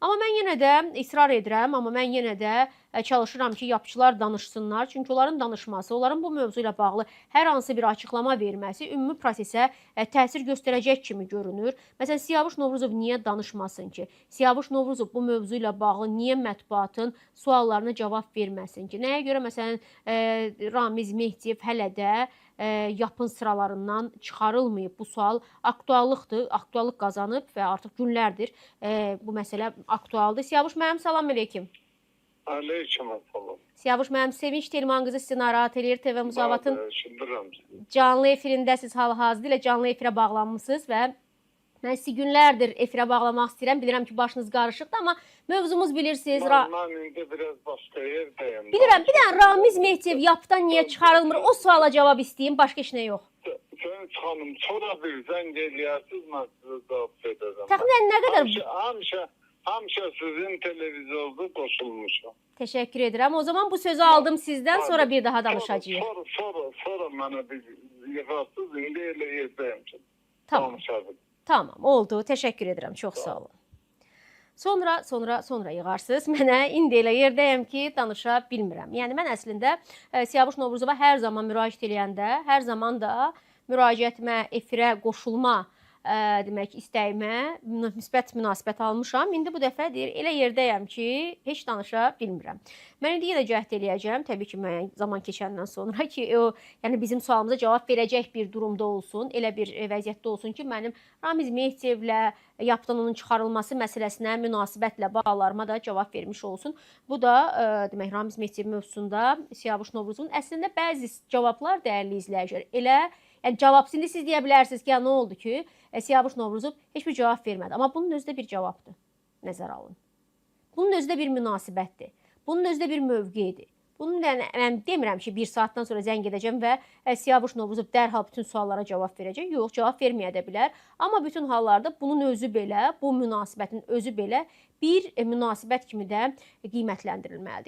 Amma mən yenə də israr edirəm, amma mən yenə də çalışıram ki, yapıçılar danışsınlar. Çünki onların danışması, onların bu mövzu ilə bağlı hər hansı bir açıqlama verməsi ümumi prosesə təsir göstərəcək kimi görünür. Məsələn, Siyavuş Novruzov niyə danışmasın ki? Siyavuş Novruzov bu mövzu ilə bağlı niyə mətbuatın suallarına cavab verməsin ki? Nəyə görə məsələn Ramiz Mehdiyev hələ də yapın sıralarından çıxarılmayıb? Bu sual aktuallıqdır, aktuallıq qazanıb və artıq günlərdir bu məsələ aktualdır. Siyavuş müəllim, salam əleykum. Aleyküm assalam. Siyavuş müəllim, Sevinç Telman qızı sizi narahat edir. TV Müsavatın Şıdırım. canlı efirindəsiz, hal-hazırda ilə canlı efirə bağlanmısınız və mən sizi günlərdir efirə bağlamaq istəyirəm. Bilirəm ki, başınız qarışıqdır, amma mövzumuz bilirsiniz. Mən indi biraz başqa yerdəyim. Bilirəm, bir dənə Ramiz Mehdiyev yapıdan niyə çıxarılmır? O suala cavab istəyim, başqa heç nə yox. Sen xanım, sonra bir zəng eləyərsiniz, mən sizə cavab verəcəm. Təxminən nə qədər? Həmişə sizin televizorda qoşulmuşam. Təşəkkür edirəm. O zaman bu sözü aldım sizdən, sonra bir daha danışacağıq. Sonra mənə bir yığarsınız, indi elə yerdəyim ki. Tamam. Tamam, oldu. Təşəkkür edirəm. Çox sağ olun. Sonra yığarsınız. Mənə indi elə yerdəyəm ki, danışa bilmirəm. Yəni mən əslində Siyavuş Novruzova hər zaman müraciət eləyəndə, hər zaman da müraciətimə, efirə qoşulma demək istəyimə müsbət münasibət almışam. İndi bu dəfə deyir, elə yerdəyəm ki, heç danışa bilmirəm. Mən indi yenə cəhd eləyəcəm, təbii ki, müəyyən zaman keçəndən sonra ki, yəni bizim sualımıza cavab verəcək bir durumda olsun, elə bir vəziyyətdə olsun ki, mənim Ramiz Mehdiyevlə yapıdan onun çıxarılması məsələsinə münasibətlə bağlarıma da cavab vermiş olsun. Bu da demək Ramiz Mehdiyev mövzusunda Siyavuş Novruzovun əslində bəzi cavablar dəyərli izləyicilər elə yəni cavabsız. İndi siz deyə bilərsiniz ki, ya nə oldu ki, Siyavuş Novruzov heç bir cavab vermədi. Amma bunun özü də bir cavabdır. Nəzərə alın. Bunun özü də bir münasibətdir. Bunun özü də bir mövqedir. Bunun mən demirəm ki, bir saatdan sonra zəng edəcəm və Siyavuş Novruzov dərhal bütün suallara cavab verəcək. Yox, cavab verməyə də bilər. Amma bütün hallarda bunun özü belə, bu münasibətin özü belə bir münasibət kimi də qiymətləndirilməlidir.